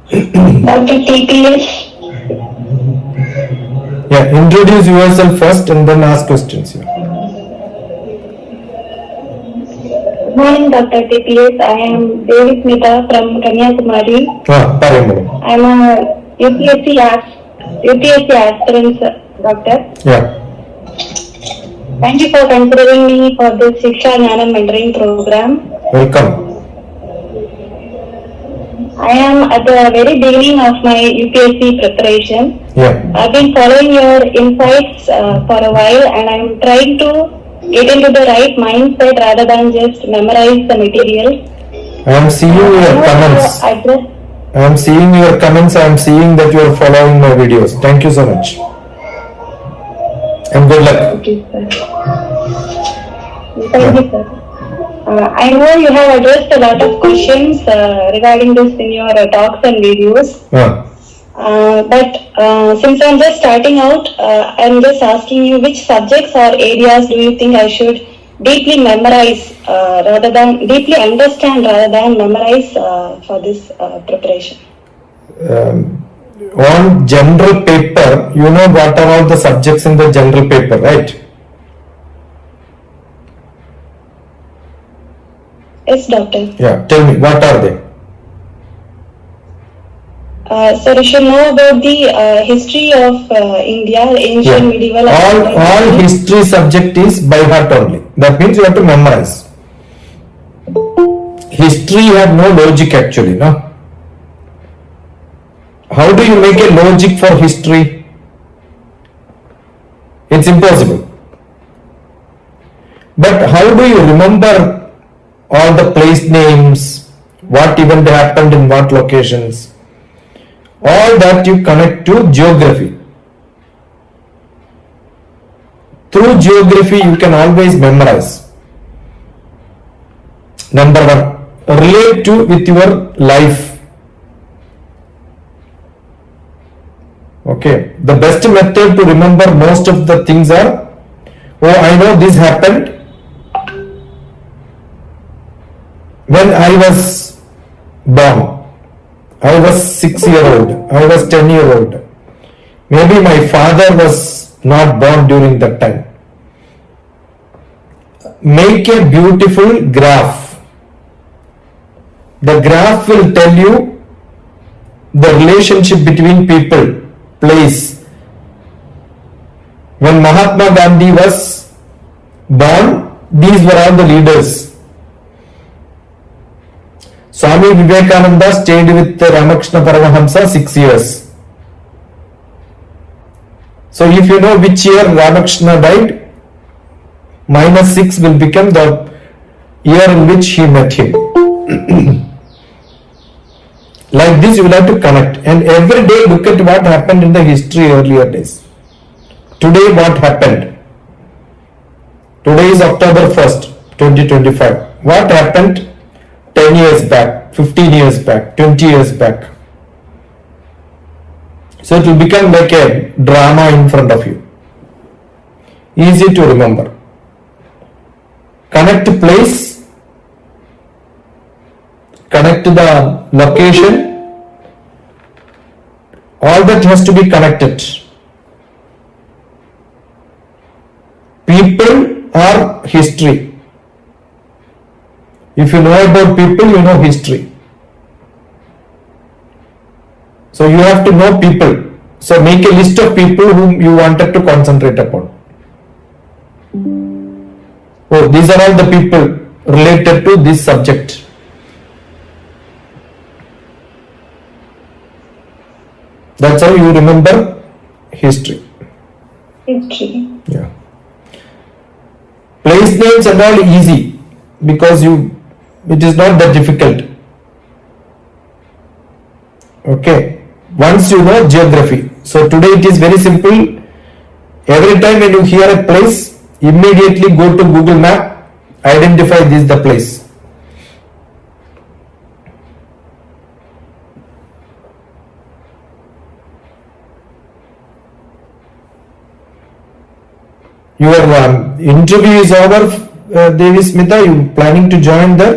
Dr. TPS. Yeah, introduce yourself first and then ask questions. Good morning, Dr. TPS. I am Devi Smita from Kanyakumari. I am a UPSC aspirant, doctor. Yeah. Thank you for considering me for this SHIKSHA JNAANAM mentoring program. Welcome. I am at the very beginning of my UPSC preparation. Yeah. I've been following your insights for a while, and I'm trying to get into the right mindset rather than just memorize the material. I am seeing your comments. I am seeing your comments. I am seeing that you are following my videos. Thank you so much. And good luck. Okay, sir. Thank you, sir. I know you have addressed a lot of questions regarding this in your talks and videos. But since I'm just starting out, I'm just asking you, which subjects or areas do you think I should deeply memorize deeply understand rather than memorize for this preparation? On general paper, you know what are all the subjects in the general paper, right? Yes, doctor. Yeah, tell me, what are they? So you should know about the history of India, ancient, medieval. All history subject is by heart only. That means you have to memorize. History have no logic actually, no? How do you make a logic for history? It's impossible. But how do you remember all the place names, what event happened in what locations? All that you connect to geography. Through geography you can always memorize. Number one, relate to with your life. Okay, the best method to remember most of the things are, oh, I know this happened when I was born. I was 6-year-old, I was 10-year-old. Maybe my father was not born during that time. Make a beautiful graph. The graph will tell you the relationship between people, place. When Mahatma Gandhi was born, these were all the leaders. Swami Vivekananda stayed with Ramakrishna Paramahamsa 6 years. So if you know which year Ramakrishna died, -6 will become the year in which he met him. Like this you will have to connect, and every day look at what happened in the history earlier days. Today what happened? Today is October 1st, 2025. What happened 10 years back, 15 years back, 20 years back? So it will become like a drama in front of you. Easy to remember. Connect place, connect the location, all that has to be connected. People are history. If you know about people, you know history. So you have to know people. So make a list of people whom you wanted to concentrate upon. Oh, these are all the people related to this subject. That's how you remember history. History. Yeah. Place names and all easy because it is not that difficult. Okay. Once you know geography. So today it is very simple. Every time when you hear a place, immediately go to Google Map, identify this is the place. Your interview is over, Devi Smita. You planning to join there?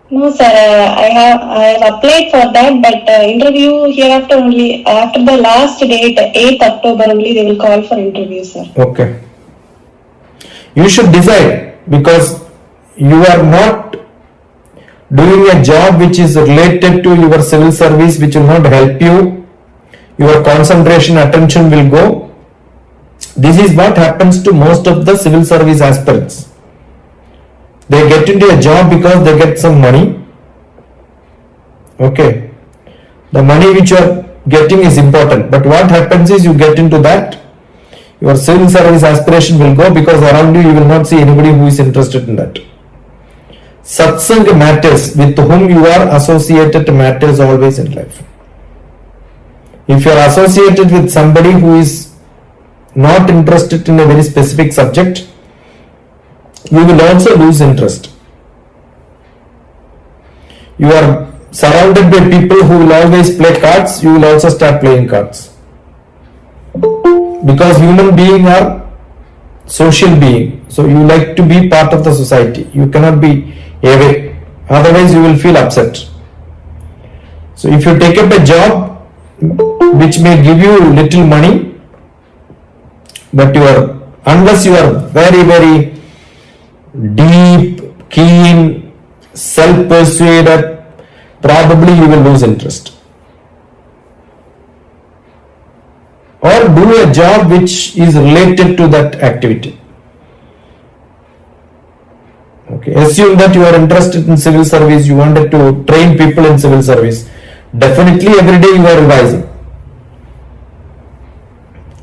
No, No, sir. I have applied for that, but interview hereafter only after the last date, 8th October only they will call for interview, sir. Okay. You should decide, because you are not doing a job which is related to your civil service, which will not help you. Your concentration, attention will go. This is what happens to most of the civil service aspirants. They get into a job because they get some money. Okay. The money which you are getting is important, but what happens is you get into that, your civil service aspiration will go, because around you will not see anybody who is interested in that. Satsang matters. With whom you are associated matters always in life. If you are associated with somebody who is not interested in a very specific subject, you will also lose interest. You are surrounded by people who will always play cards, you will also start playing cards. Because human beings are social beings, so you like to be part of the society. You cannot be away, otherwise you will feel upset. So if you take up a job which may give you little money, but unless you are very, very deep, keen, self-persuaded, probably you will lose interest. Or do a job which is related to that activity. Okay. Assume that you are interested in civil service, you wanted to train people in civil service. Definitely every day you are revising.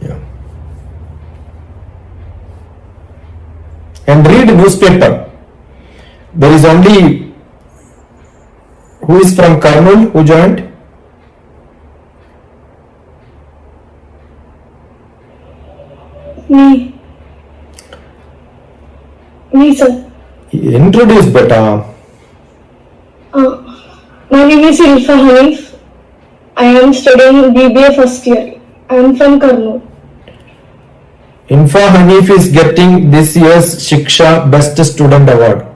Yeah. And read newspaper. There is only, who is from Kurnool who joined? Me, sir. Introduce beta. My name is Ilfa Hanif. I am studying BBA first year. I am from Kurnool. Ilfa Hanif is getting this year's Shiksha Best Student Award.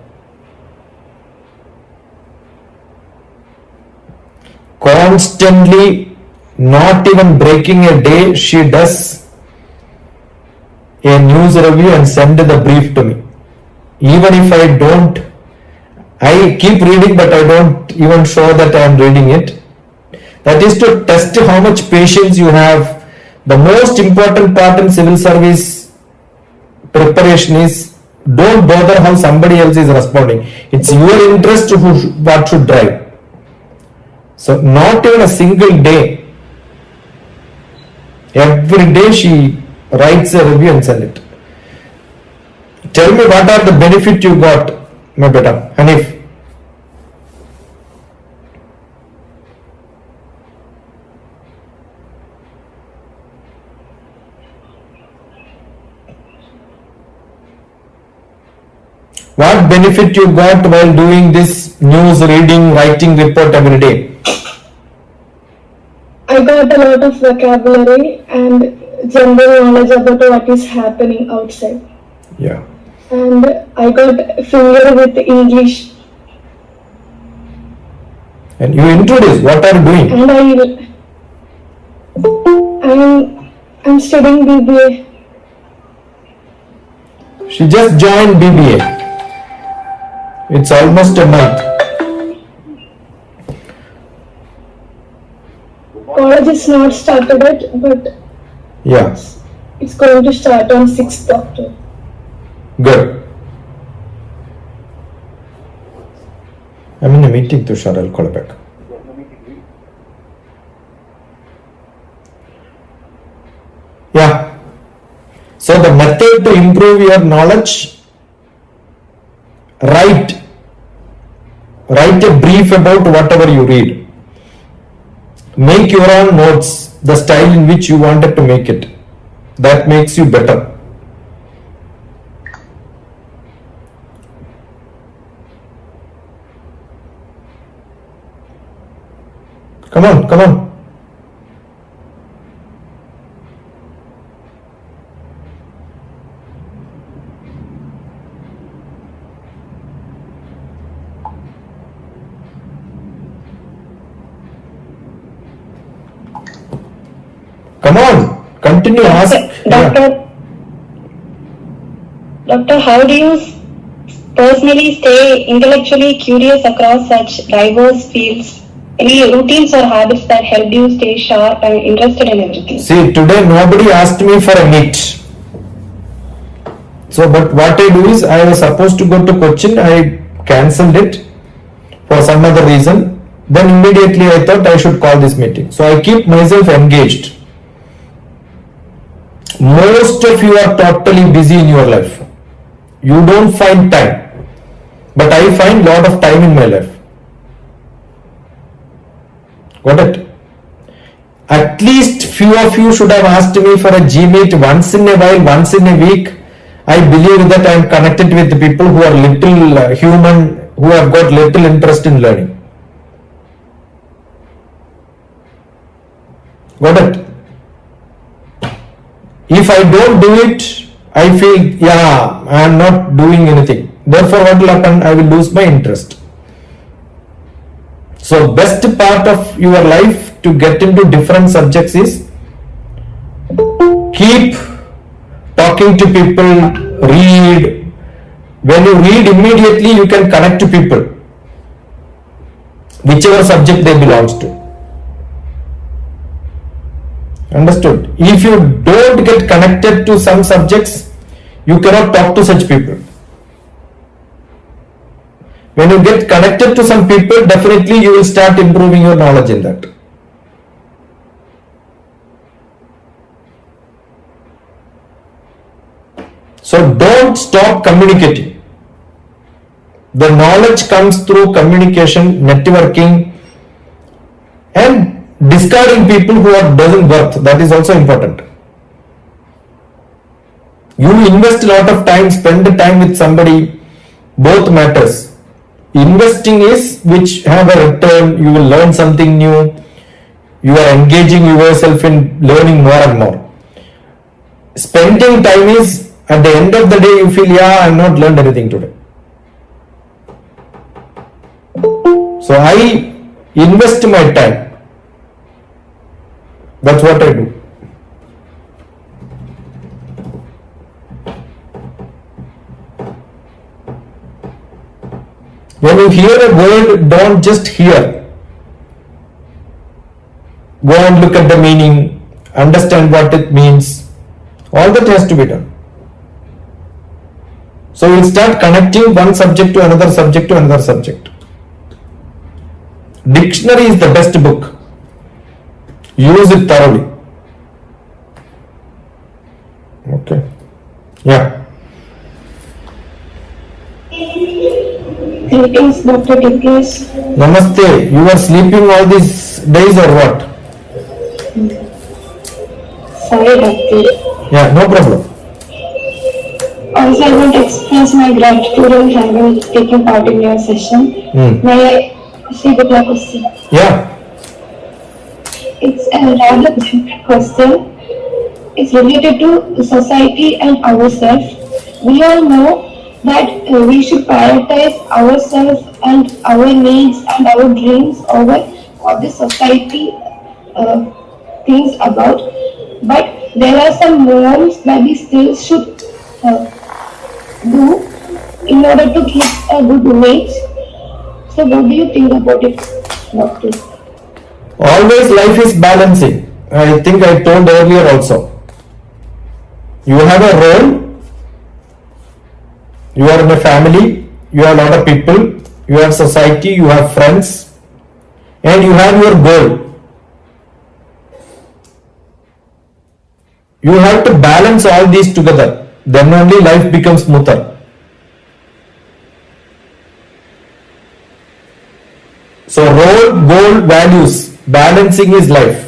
Constantly, not even breaking a day, she does a news review and send the brief to me. Even if I keep reading, but I don't even show that I am reading it. That is to test how much patience you have. The most important part in civil service preparation is, don't bother how somebody else is responding. It's your interest what should drive. So not even a single day. Every day she writes a review and send it. Tell me what are the benefit you got, my beta, Hanif. What benefit you got while doing this news reading, writing report every day? I got a lot of vocabulary and general knowledge about what is happening outside. Yeah. And I got familiar with English. And you introduce what are you doing? And I'm studying BBA. She just joined BBA. It's almost a month. College is not started yet, but yeah, it's going to start on 6th October. Good. I'm in a meeting, Tushar. I'll call back. Yeah. So the method to improve your knowledge, write a brief about whatever you read. Make your own notes, the style in which you wanted to make it. That makes you better. Come on. Come on, continue, ask. Doctor, how do you personally stay intellectually curious across such diverse fields? Any routines or habits that help you stay sharp and interested in everything? See, today nobody asked me for a meet. So, but what I do is, I was supposed to go to Cochin, I cancelled it for some other reason. Then immediately I thought I should call this meeting. So I keep myself engaged. Most of you are totally busy in your life. You don't find time. But I find lot of time in my life. Got it? At least few of you should have asked me for a G-meet once in a while, once in a week. I believe that I am connected with the people who are little human, who have got little interest in learning. Got it? If I don't do it, I feel, yeah, I am not doing anything. Therefore, what will happen? I will lose my interest. So, best part of your life to get into different subjects is keep talking to people, read. When you read, immediately you can connect to people, whichever subject they belongs to. Understood? If you don't get connected to some subjects, you cannot talk to such people. When you get connected to some people, definitely you will start improving your knowledge in that. So don't stop communicating. The knowledge comes through communication, networking, and discarding people who are doesn't worth. That is also important. You invest a lot of time, spend the time with somebody, both matters. Investing is which have a return, you will learn something new, you are engaging yourself in learning more and more. Spending time is, at the end of the day, you feel, yeah, I have not learned anything today. So I invest my time. That's what I do. When you hear a word, don't just hear. Go and look at the meaning, understand what it means. All that has to be done. So we'll start connecting one subject to another subject to another subject. Dictionary is the best book. Use it thoroughly. Okay. Yeah. Greetings, DrTPS. Namaste. You are sleeping all these days or what? Sorry, Doctor. Yeah, no problem. Also, I want to express my gratitude and having taken part in your session. May I see the question? Yeah. It's a rather different question. It's related to society and ourselves. We all know that we should prioritize ourselves and our needs and our dreams over what the society thinks about. But there are some norms that we still should do in order to keep a good image. So what do you think about it, Doctor? Always life is balancing. I think I told earlier also. You have a role. You are in a family. You have a lot of people. You have society. You have friends. And you have your goal. You have to balance all these together. Then only life becomes smoother. So role, goal, values. Balancing is life.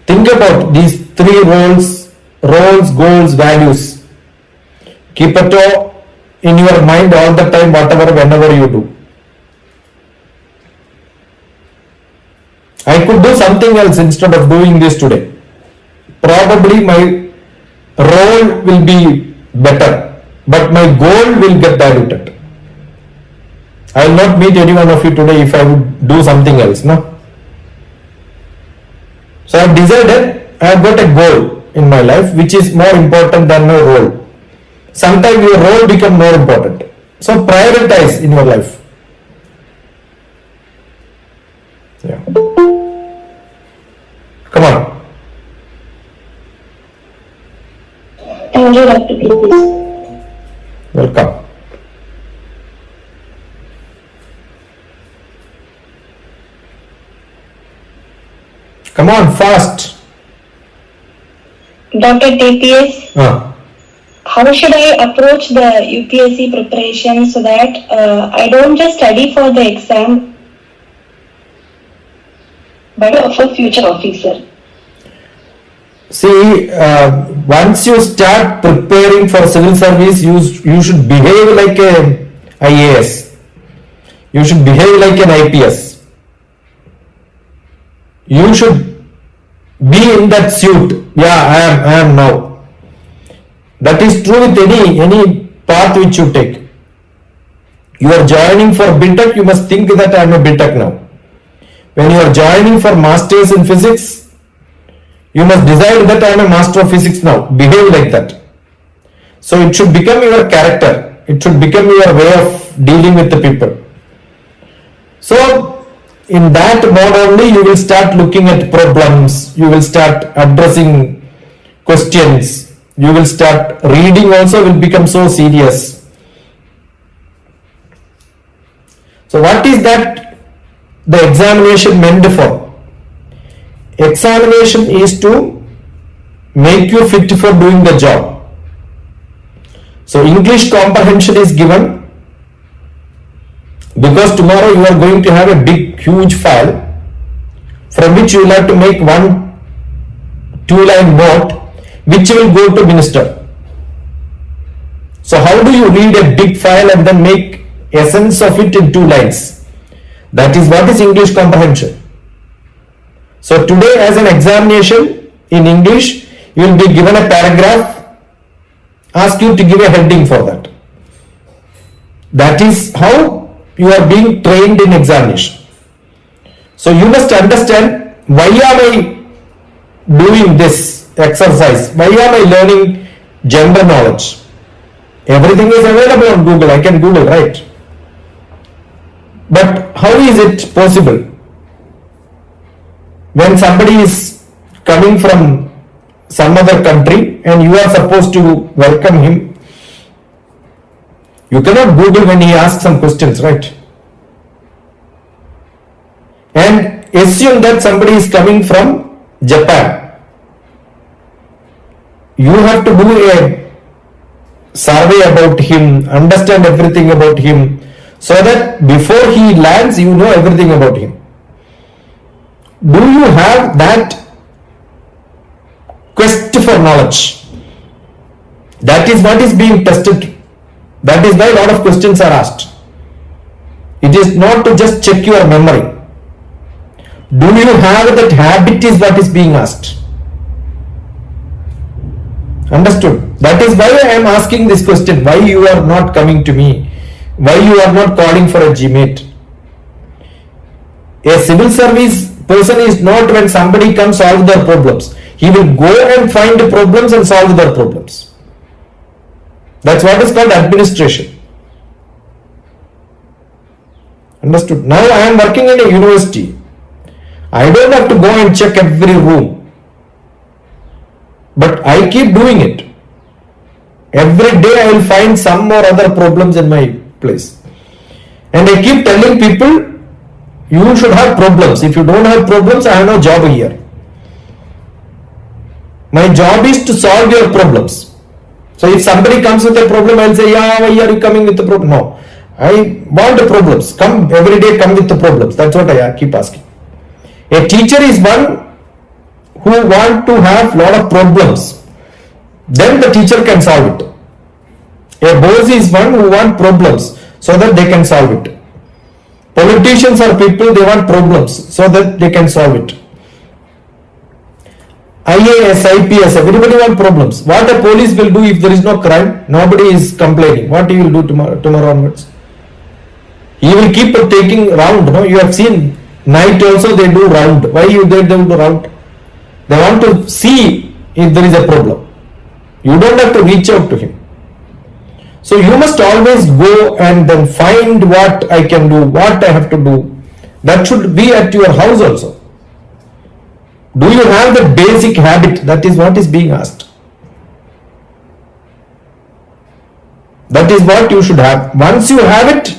Think about these three roles, goals, values. Keep it in your mind all the time, whatever, whenever you do. I could do something else instead of doing this today. Probably my role will be better, but my goal will get diluted. I will not meet any one of you today if I would do something else, no? So I have decided, I have got a goal in my life which is more important than my role. Sometimes your role becomes more important. So prioritize in your life. Yeah. Come on. Thank you, DrTPS. Welcome. Come on, fast. DrTPS. How should I approach the UPSC preparation so that I don't just study for the exam, but for future officer? See, once you start preparing for civil service, you should behave like a IAS. You should behave like an IPS. You should be in that suit. Yeah, I am now. That is true with any path which you take. You are joining for BTech, you must think that I am a BTech now. When you are joining for Masters in Physics, you must decide that I am a Master of Physics now. Behave like that. So it should become your character. It should become your way of dealing with the people. So in that mode only you will start looking at problems. You will start addressing questions. You will start reading also will become so serious. So what is that the examination meant for? Examination is to make you fit for doing the job. So English comprehension is given because tomorrow you are going to have a big huge file from which you will have to make 1-2 line note which will go to minister. So how do you read a big file and then make essence of it in 2 lines? That is what is English comprehension. So today as an examination in English, you will be given a paragraph, ask you to give a heading for that. That is how you are being trained in examination. So you must understand, why am I doing this exercise? Why am I learning general knowledge? Everything is available on Google. I can Google, right? But how is it possible? When somebody is coming from some other country and you are supposed to welcome him, you cannot Google when he asks some questions, right? And assume that somebody is coming from Japan. You have to do a survey about him, understand everything about him, so that before he lands, you know everything about him. Do you have that quest for knowledge? That is what is being tested. That is why a lot of questions are asked. It is not to just check your memory. Do you have that habit is what is being asked. Understood? That is why I am asking this question. Why you are not coming to me? Why you are not calling for a GMAT? A civil service person is not when somebody comes solve their problems. He will go and find the problems and solve their problems. That's what is called administration. Understood? Now I am working in a university. I don't have to go and check every room. But I keep doing it. Every day I will find some or other problems in my place. And I keep telling people, you should have problems. If you don't have problems, I have no job here. My job is to solve your problems. So if somebody comes with a problem, I will say, yeah, why are you coming with the problem? No. I want the problems. Come every day, come with the problems. That's what I keep asking. A teacher is one who want to have lot of problems. Then the teacher can solve it. A boss is one who want problems so that they can solve it. Politicians are people, they want problems so that they can solve it. IAS, IPS, everybody want problems. What a police will do if there is no crime? Nobody is complaining. What he will do tomorrow onwards? He will keep taking round. No, you have seen night also they do round. Why they do round? They want to see if there is a problem. You don't have to reach out to him. So you must always go and then find what I can do, what I have to do. That should be at your house also. Do you have the basic habit? That is what is being asked. That is what you should have. Once you have it,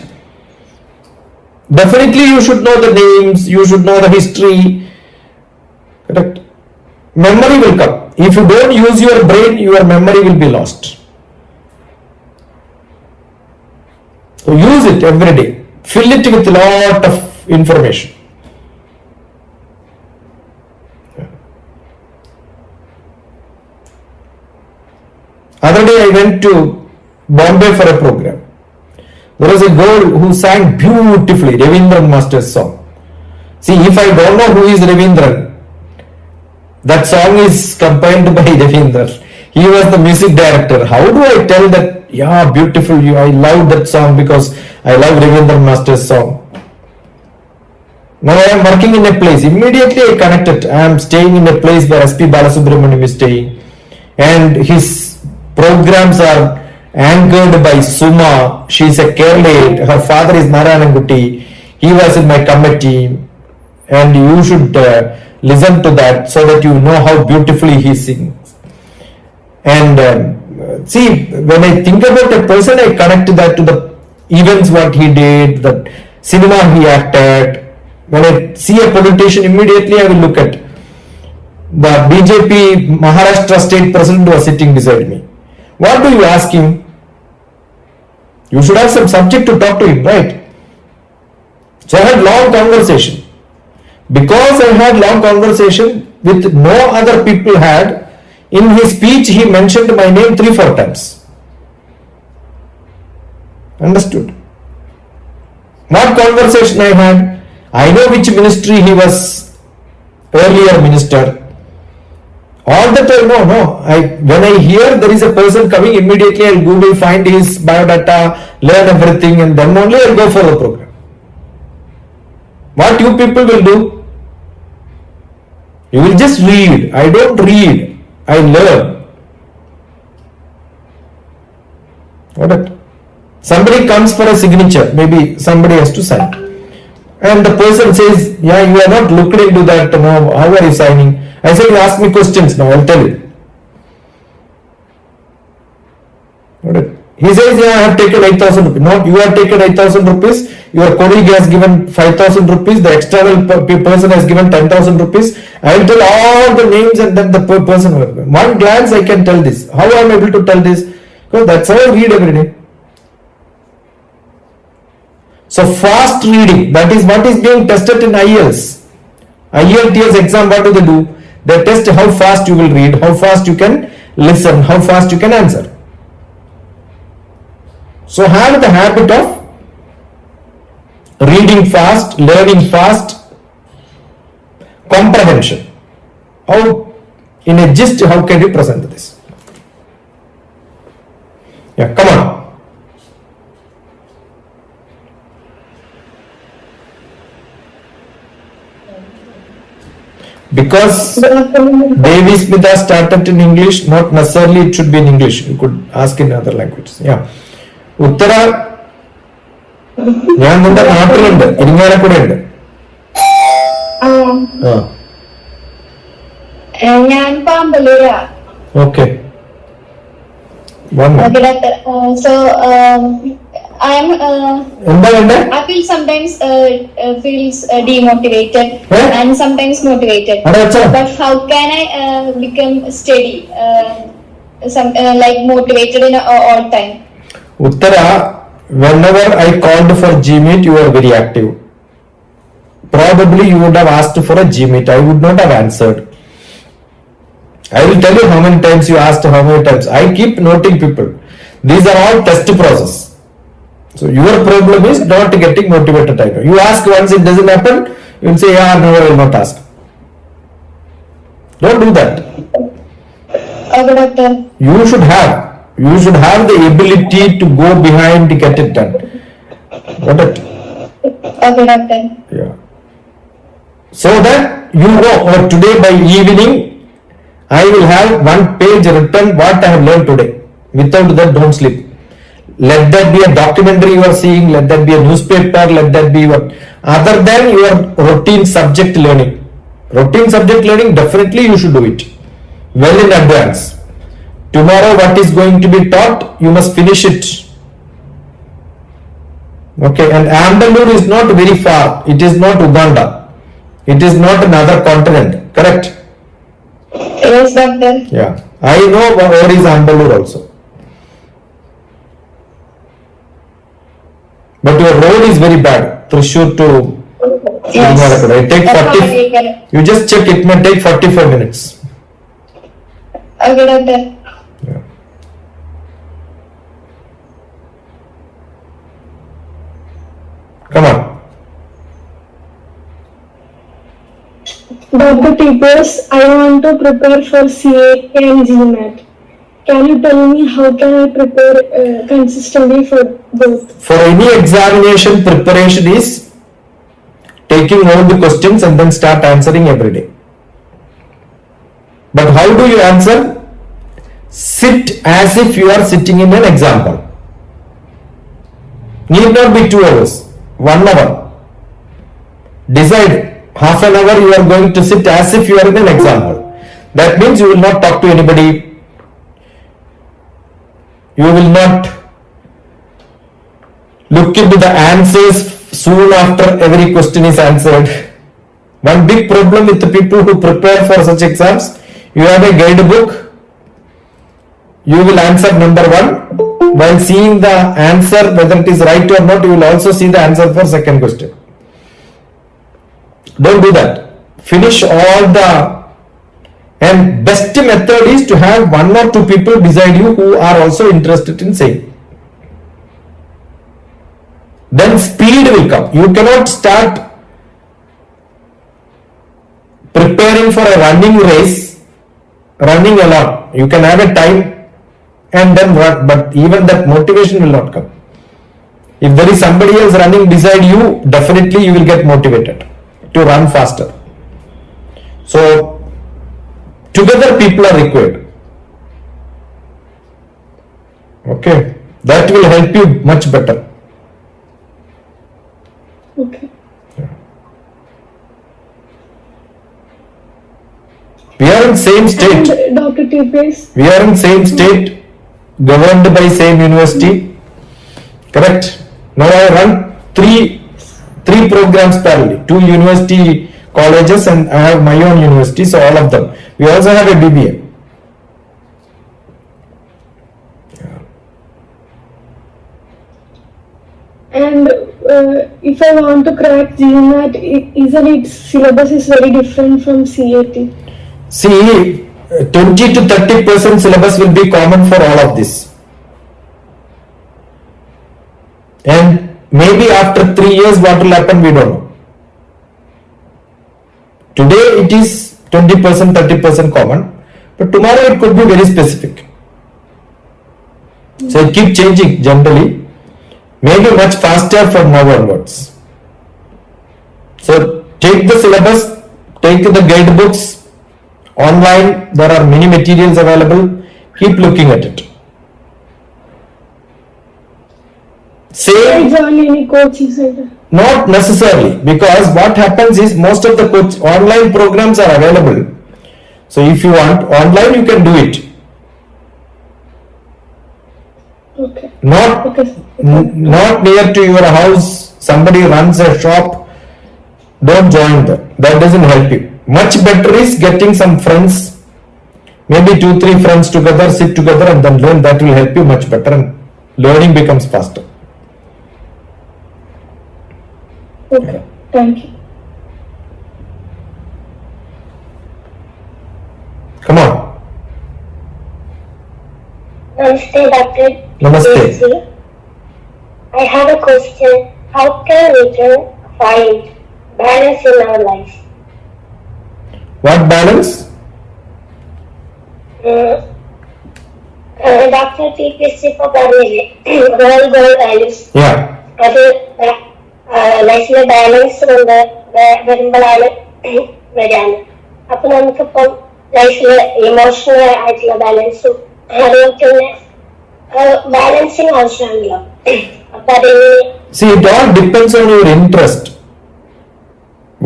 definitely you should know the names, you should know the history. Correct? Memory will come. If you don't use your brain, your memory will be lost. So use it every day. Fill it with a lot of information. Other day I went to Bombay for a program. There was a girl who sang beautifully Ravindran Master's song. See, if I don't know who is Ravindran, that song is compiled by Ravindran. He was the music director. How do I tell that? Yeah, beautiful. I love that song because I love Ravindran Master's song. Now I am working in a place. Immediately I connected. I am staying in a place where SP Balasubramaniam is staying, and his programs are anchored by Suma. She is a Kerala. Her father is Narayanangutti. He was in my committee, and you should listen to that so that you know how beautifully he sings. And see, when I think about a person, I connect that to the events what he did, the cinema he acted. When I see a politician, immediately I will look at the BJP Maharashtra state president was sitting beside me. What do you ask him? You should have some subject to talk to him, right? So I had long conversation. Because I had long conversation with no other people had, in his speech he mentioned my name 3-4 times. Understood? What conversation I had? I know which ministry he was earlier minister. All that I know, when I hear there is a person coming, immediately I'll Google, find his biodata, learn everything, and then only I'll go for the program. What you people will do? You will just read. I don't read, I learn. What? Somebody comes for a signature, maybe somebody has to sign, and the person says, yeah, you are not looked into that, how are you signing? I said, you ask me questions now, I'll tell you. He says, yeah, I have taken 8,000 rupees. No, you have taken 8,000 rupees, your colleague has given 5,000 rupees, the external person has given 10,000 rupees. I will tell all the names and then the person. One glance I can tell this. How I am able to tell this? Because that's how I read every day. So fast reading, that is what is being tested in IELTS. IELTS exam, what do? They test how fast you will read, how fast you can listen, how fast you can answer. So have the habit of reading fast, learning fast, comprehension. How, in a gist, how can you present this? Yeah, come on. Because Devi Smita started in English, not necessarily it should be in English. You could ask in other languages. Yeah. Uttara, ഞാൻ നിന്റെ നാട്ടിലുണ്ട്, ഇരിങ്ങാലക്കുട ഉണ്ട്. ഞാൻ പാമ്പലൂര. Okay. So I feel sometimes feels demotivated and sometimes motivated. But how can I become steady, like motivated in all time? Uttara, whenever I called for GMeet, you were very active. Probably you would have asked for a GMeet. I would not have answered. I will tell you how many times you asked, how many times. I keep noting people. These are all test process. So your problem is not getting motivated. I know. You ask once, it doesn't happen, you will say, yeah, no, I will not ask. Don't do that. Okay, doctor. You should have the ability to go behind to get it done. Got it? Okay, doctor. Yeah. So that you know, or today by evening, I will have 1 page written what I have learned today. Without that, don't sleep. Let that be a documentary you are seeing, let that be a newspaper, let that be your, other than your routine subject learning. Routine subject learning, definitely you should do it well in advance. Tomorrow what is going to be taught, you must finish it. Okay, and Andalur is not very far. It is not Uganda. It is not another continent. Correct? Yes, doctor. Yeah. I know where is Andalur also. But your road is very bad. Thrissur to Yes. it take That's 40. how I get it. You just check, it may take 45 minutes. Okay, doctor. Yeah. Come on. DrTPS, I want to prepare for CA and GMAT. Can you tell me how can I prepare consistently for both? For any examination, preparation is taking all the questions and then start answering every day. But how do you answer? Sit as if you are sitting in an exam hall. Need not be 2 hours, 1 hour. Decide half an hour you are going to sit as if you are in an exam hall. That means you will not talk to anybody. You will not look into the answers soon after every question is answered. One big problem with the people who prepare for such exams, you have a guidebook, you will answer number 1, while seeing the answer whether it is right or not, you will also see the answer for second question. Don't do that. Finish all the, and best method is to have 1 or 2 people beside you who are also interested in same. Then speed will come. You cannot start preparing for a running race, running alone. You can have a time and then run, but even that motivation will not come. If there is somebody else running beside you, definitely you will get motivated to run faster. So, together people are required. Okay, that will help you much better. Okay. We are in same state. And DrTPS, We are in same state, governed by same university. Correct. Now I run three programs parallelly. 2 university colleges and I have my own university, so all of them. We also have a BBA. and if I want to crack GMAT, isn't its syllabus is very different from CAT? See, 20 to 30% syllabus will be common for all of this. And maybe after 3 years what will happen, we don't know. Today it is 20%, 30% common, but tomorrow it could be very specific. So it keep changing generally, maybe much faster from now onwards. So take the syllabus, take the guidebooks, online there are many materials available, keep looking at it. Can I Same, join any coaching center? not necessarily, because what happens is most of the online programs are available. So if you want online, you can do it. Okay. Not Okay. not near to your house, somebody runs a shop, don't join that doesn't help you. Much better is getting some friends, maybe 2-3 friends together, sit together and then learn. That will help you much better and learning becomes faster. Okay. Thank you. Come on. Namaste, Dr. Namaste. JC. I have a question. How can we can find balance in our life? What balance? DrTPS ഇപ്പോൾ പറഞ്ഞില്ലേ role goal values Yeah. അത് ലൈഫിലെ balance കൊണ്ട് വരുമ്പോഴാണ് വരാണ്. അപ്പൊ നമുക്കിപ്പം ലൈഫില് ഇമോഷണൽ ആയിട്ടുള്ള ബാലൻസും അതുപോലെ തന്നെ ബാലൻസിങ് ആവശ്യമാണല്ലോ. അപ്പൊ അതിന് See, it all depends on your interest.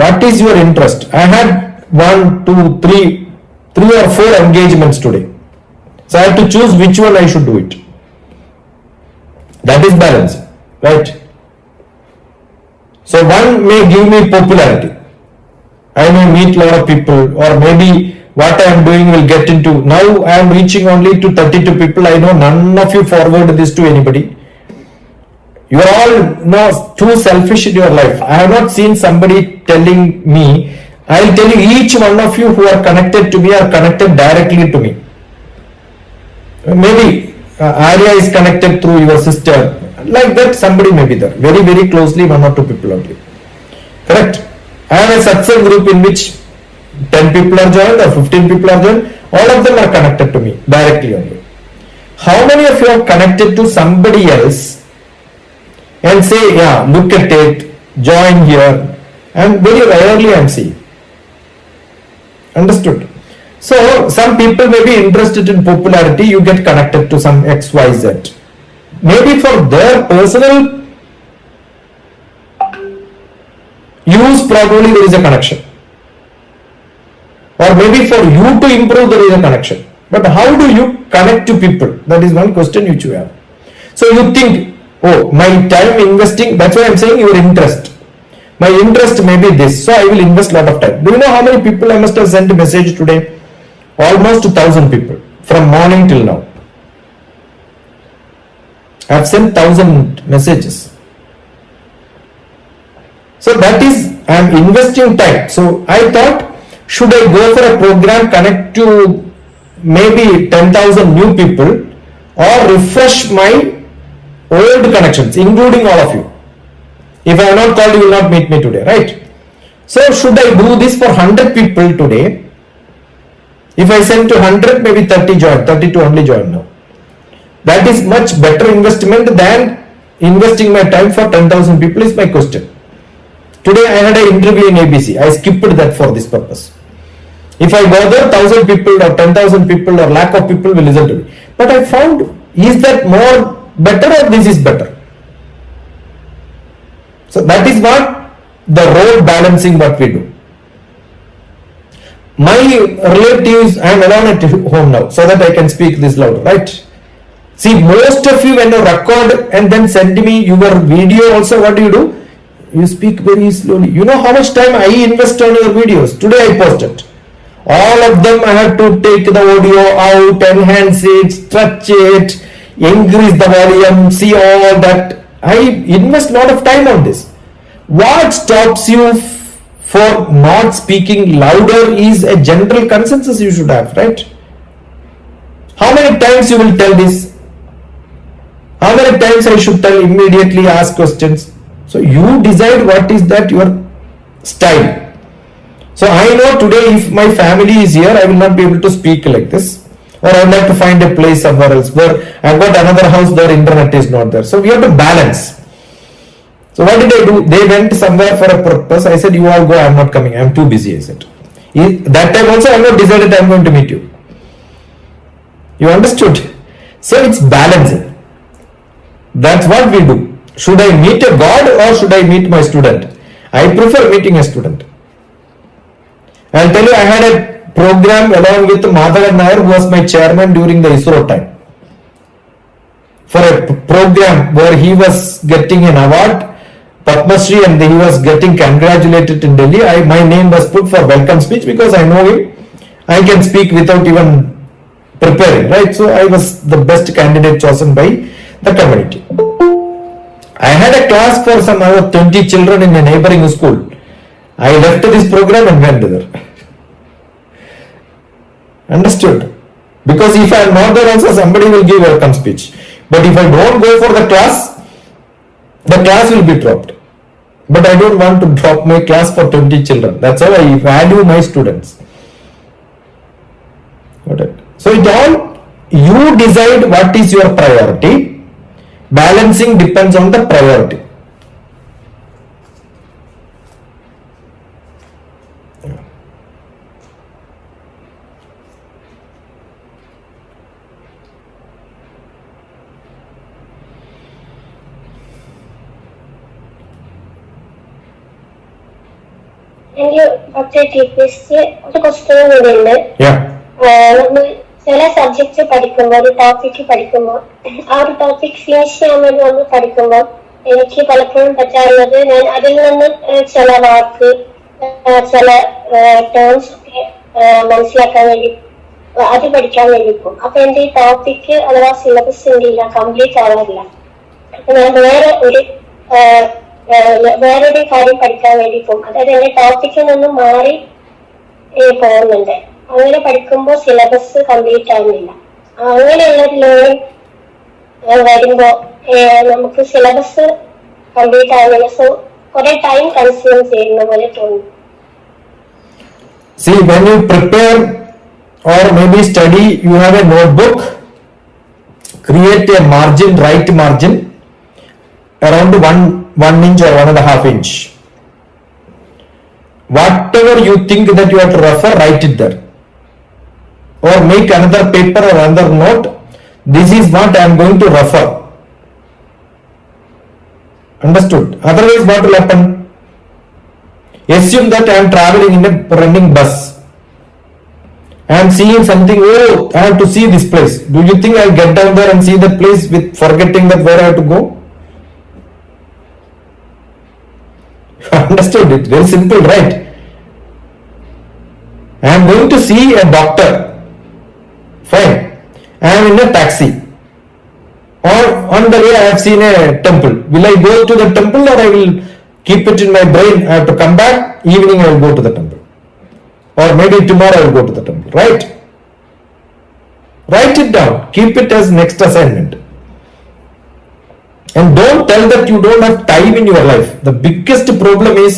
What is your interest? I had 1, 2, 3 or 4 engagements today. So I have to choose which one I should do it. That is balance, right? So one may give me popularity. I may meet a lot of people, or maybe what I am doing will get into. Now I am reaching only to 32 people. I know none of you forward this to anybody. You are all too selfish in your life. I have not seen somebody telling me. I will tell you, each one of you who are connected to me are connected directly to me. Maybe Arya is connected through your sister. Like that, somebody may be there. Very, very closely, 1 or 2 people only. Correct? I have a Sathsang group in which 10 people are joined or 15 people are joined. All of them are connected to me directly only. How many of you are connected to somebody else and say, yeah, look at it, join here? And very rarely I am seeing. Understood? So, some people may be interested in popularity, you get connected to some XYZ. Maybe for their personal use, probably there is a connection. Or maybe for you to improve, there is a connection. But how do you connect to people? That is one question which you have. So, you think, oh, my time investing, that's why I am saying your interest. My interest may be this, so I will invest a lot of time. Do you know how many people I must have sent a message today? Almost 1,000 people from morning till now. I have sent 1,000 messages. So that is, I am investing time. So I thought, should I go for a program, connect to maybe 10,000 new people, or refresh my old connections, including all of you? If I have not called, you will not meet me today, right? So should I do this for 100 people today? If I send to 100, maybe 30 join, 32 only join now. That is much better investment than investing my time for 10,000 people is my question. Today I had an interview in ABC. I skipped that for this purpose. If I go there, 1,000 people or 10,000 people or lakh of people will listen to me. But I found, is that more better or this is better? So that is what the role balancing what we do. My relatives, I am alone at home now, so that I can speak this loud, right? See, most of you when you record and then send me your video also, what do? You speak very slowly. You know how much time I invest on your videos? Today I posted. All of them I have to take the audio out, enhance it, stretch it, increase the volume, see all that. I invest a lot of time on this. What stops you for not speaking louder is a general consensus you should have, right? How many times you will tell this? How many times I should tell immediately, ask questions? So you decide what is that your style. So I know today if my family is here, I will not be able to speak like this. Or I would like to find a place somewhere else where I got another house, their internet is not there. So we have to balance. So what did I do? They went somewhere for a purpose. I said, you all go, I am not coming. I am too busy, I said. That time also I have not decided I am going to meet you. You understood? So it's balancing. That's what we do. Should I meet a God or should I meet my student? I prefer meeting a student. I'll tell you, I had a program along with Madhavan Nair, who was my chairman during the ISRO time. For a program where he was getting an award, Padma Shri, and he was getting congratulated in Delhi. My name was put for welcome speech because I know him. I can speak without even preparing, right? So I was the best candidate chosen by the community. I had a class for some other 20 children in a neighboring school. I left this program and went there. Understood? Because if I am not there also, somebody will give welcome speech. But if I don't go for the class will be dropped. But I don't want to drop my class for 20 children. That's how I value my students. Got it? So it all, you decide what is your priority. Balancing depends on the priority. എനിക്ക് DrTPS ഒരു question കൂടിയുണ്ട്. നമ്മൾ ചില subject പഠിക്കുമ്പോൾ, ഒരു topic പഠിക്കുമ്പോൾ, ആ ഒരു ടോപ്പിക് ഫിനിഷ് ചെയ്യാൻ വേണ്ടി നമ്മൾ പഠിക്കുമ്പോൾ എനിക്ക് പലപ്പോഴും പറ്റാറുള്ളത്, ഞാൻ അതിൽ നിന്ന് ചില വാക്ക്, ചില ടേംസ് ഒക്കെ മനസ്സിലാക്കാൻ വേണ്ടി അത് പഠിക്കാൻ വേണ്ടി പോകും. അപ്പൊ എന്റെ ഈ ടോപ്പിക് അഥവാ സിലബസ് എന്തില്ല, കംപ്ലീറ്റ് ആവാറില്ല. അപ്പൊ ഞാൻ വേറൊരു കാര്യം പഠിക്കാൻ വേണ്ടി പോകും. അതായത് എന്റെ ടോപ്പിക്കിൽ നിന്നും മാറി പോകുന്നുണ്ട്. അങ്ങനെ പഠിക്കുമ്പോൾ സിലബസ് കംപ്ലീറ്റ് ആവുന്നില്ല. അങ്ങനെയുള്ള ലേണിംഗ് വരുമ്പോ നമുക്ക് സിലബസ് കംപ്ലീറ്റ് ആവുന്നില്ല. സോ കുറെ ടൈം കൺസ്യൂം ചെയ്യുന്ന പോലെ തോന്നുന്നു. See, when you prepare or maybe study, you have a notebook, create a margin, right margin around 1 inch or 1.5 inch. Whatever you think that you have to refer, write it there. Or make another paper or another note. This is what I am going to refer. Understood? Otherwise, what will happen? Assume that I am traveling in a running bus. I am seeing something. Oh, I have to see this place. Do you think I will get down there and see that place with forgetting that where I have to go? Understood it? Very simple, right? I am going to see a doctor. Fine. I am in a taxi. Or on the way I have seen a temple. Will I go to the temple or I will keep it in my brain? I have to come back. Evening I will go to the temple. Or maybe tomorrow I will go to the temple. Right? Write it down. Keep it as next assignment. And don't tell that you don't have time in your life. The biggest problem is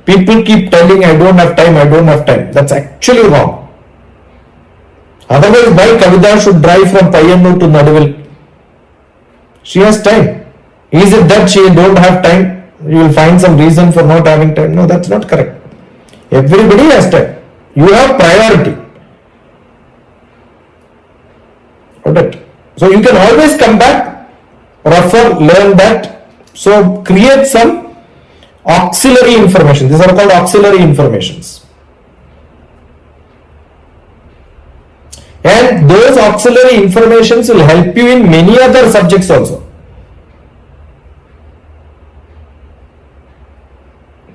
people keep telling I don't have time, I don't have time. That's actually wrong. Otherwise, why Kavita should drive from Payyanur to Naduvil? She has time. Is it that she don't have time? You will find some reason for not having time. No, that's not correct. Everybody has time. You have priority. Alright. So you can always come back, refer, learn that. So create some auxiliary information. These are called auxiliary informations. And those auxiliary informations will help you in many other subjects also.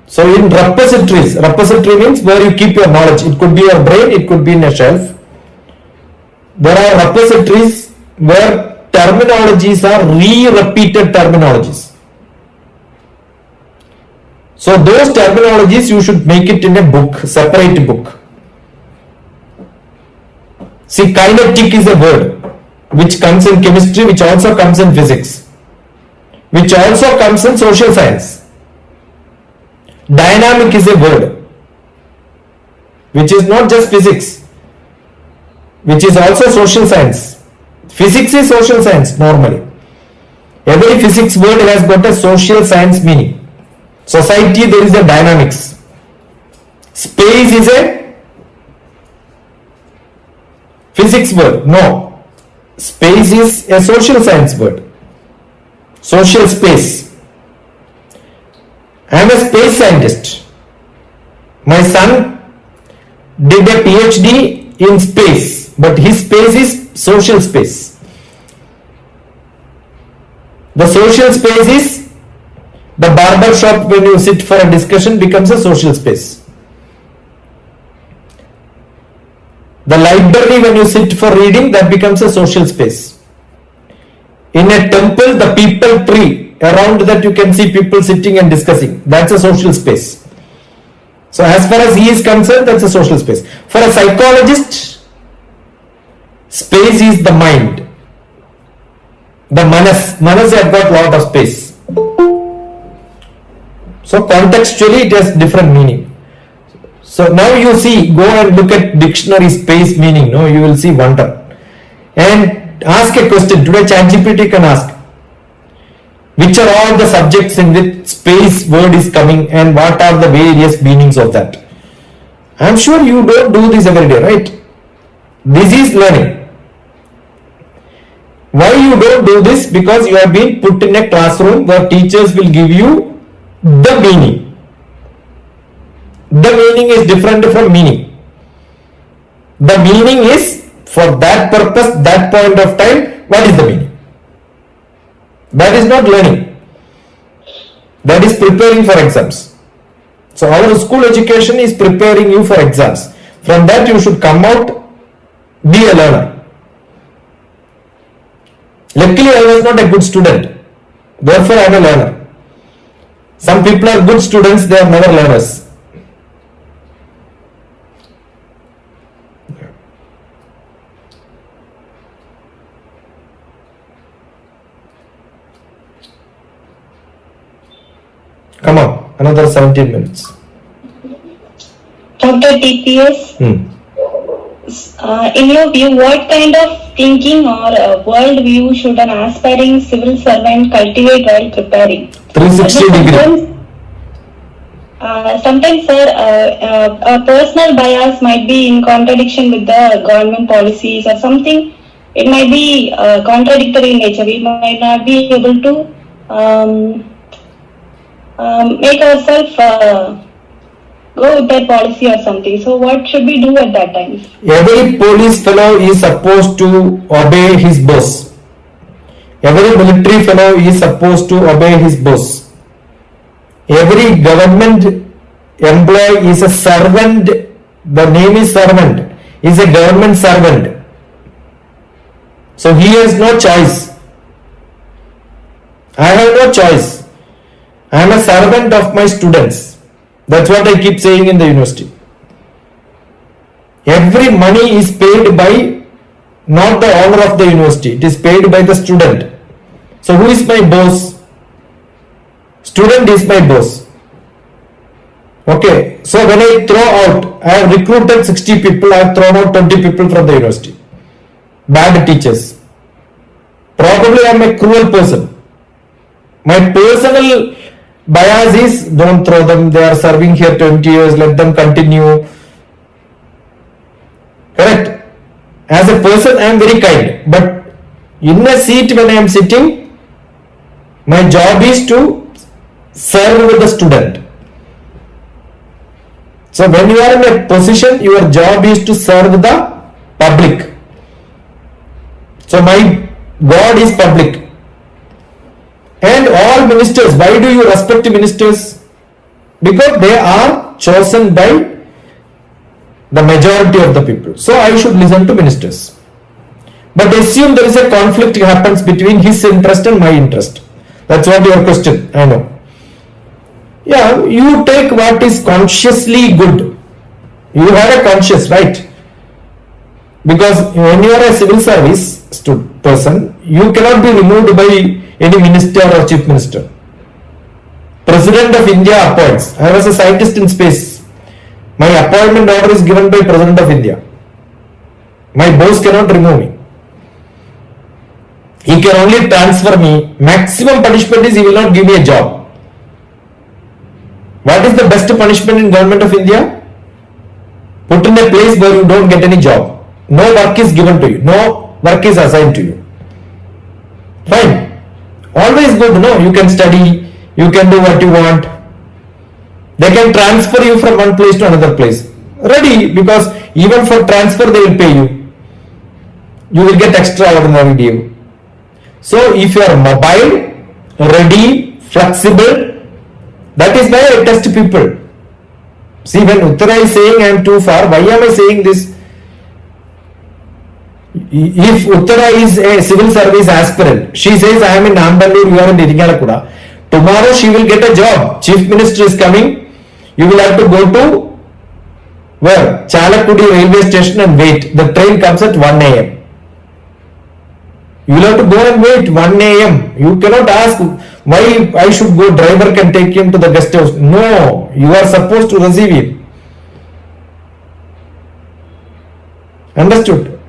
So in repository means where you keep your knowledge. It could be your brain, it could be in a shelf. There are repositories where terminologies are repeated terminologies. So those terminologies you should make it in a book, separate book. See, kinetic is a word which comes in chemistry, which also comes in physics, which also comes in social science. Dynamic is a word which is not just physics, which is also social science. Physics is social science normally. Every physics word has got a social science meaning. Society, there is a dynamics. Space is a physics word. No. Space is a social science word. Social space. I am a space scientist. My son did a PhD in space, but his space is social space. The social space is the barber shop. When you sit for a discussion becomes a social space. The library, when you sit for reading, that becomes a social space. In a temple, the people tree, around that you can see people sitting and discussing. That's a social space. So as far as he is concerned, that's a social space. For a psychologist, space is the mind. The manas have got lot of space. So contextually it has different meaning. So now you see, go and look at dictionary space meaning. No, you will see wonder. and ask a question. Today ChatGPT can ask, which are all the subjects in which space word is coming and what are the various meanings of that. I am sure you don't do this every day, right? This is learning. Why you don't do this? Because you have been put in a classroom where teachers will give you the meaning. The meaning is different from meaning. The meaning is for that purpose, that point of time, what is the meaning? That is not learning. That is preparing for exams. So our school education is preparing you for exams. From that you should come out, be a learner. Luckily I was not a good student. Therefore I am a learner. Some people are good students, they are never learners. Come on, another 17 minutes. DrTPS, in your view, what kind of thinking or world view should an aspiring civil servant cultivate while preparing? 360 degree. Sometimes, sir, a personal bias might be in contradiction with the government policies or something. It might be contradictory in nature. We might not be able to make ourselves go with that policy or something. So what should we do at that time? Every police fellow is supposed to obey his boss. Every military fellow is supposed to obey his boss. Every government employee is a servant. The name is servant. Is a government servant. So he has no choice. I have no choice. I am a servant of my students. That's what I keep saying in the university. Every money is paid by not the owner of the university. It is paid by the student. So who is my boss? Student is my boss. Okay. So when I throw out, I have recruited 60 people. I have thrown out 20 people from the university. Bad teachers. Probably I am a cruel person. My personal bias is don't throw them, they are serving here 20 years, let them continue. Correct? As a person I am very kind, but in a seat when I am sitting, my job is to serve the student. So when you are in a position, your job is to serve the public. So my God is public. And all ministers, why do you respect ministers? Because they are chosen by the majority of the people. So I should listen to ministers. But assume there is a conflict happens between his interest and my interest. That's what your question, I know. Yeah, you take what is consciously good. You have a conscious, right? Because when you are a civil service person, you cannot be removed by any minister or chief minister. President of India appoints. I was a scientist in space. My appointment order is given by President of India. My boss cannot remove me. He can only transfer me. Maximum punishment is he will not give me a job. What is the best punishment in government of India? Put in a place where you don't get any job. No work is given to you. No work is assigned to you. Fine. Always good, no? You can study, you can do what you want. They can transfer you from one place to another place. Ready, because even for transfer they will pay you. You will get extraordinary due. So if you are mobile, ready, flexible, that is why I test people. See, when Uttara is saying I am too far, why am I saying this? If Uttara is a civil service aspirant, she says I am in Amballur, you are in Iringalakkuda. Tomorrow she will get a job. Chief Minister is coming. You will have to go to where? Chalakkudi railway station and wait. The train comes at 1 a.m. You will have to go and wait 1 a.m. You cannot ask why I should go, driver can take him to the guest house. No, you are supposed to receive him. Understood?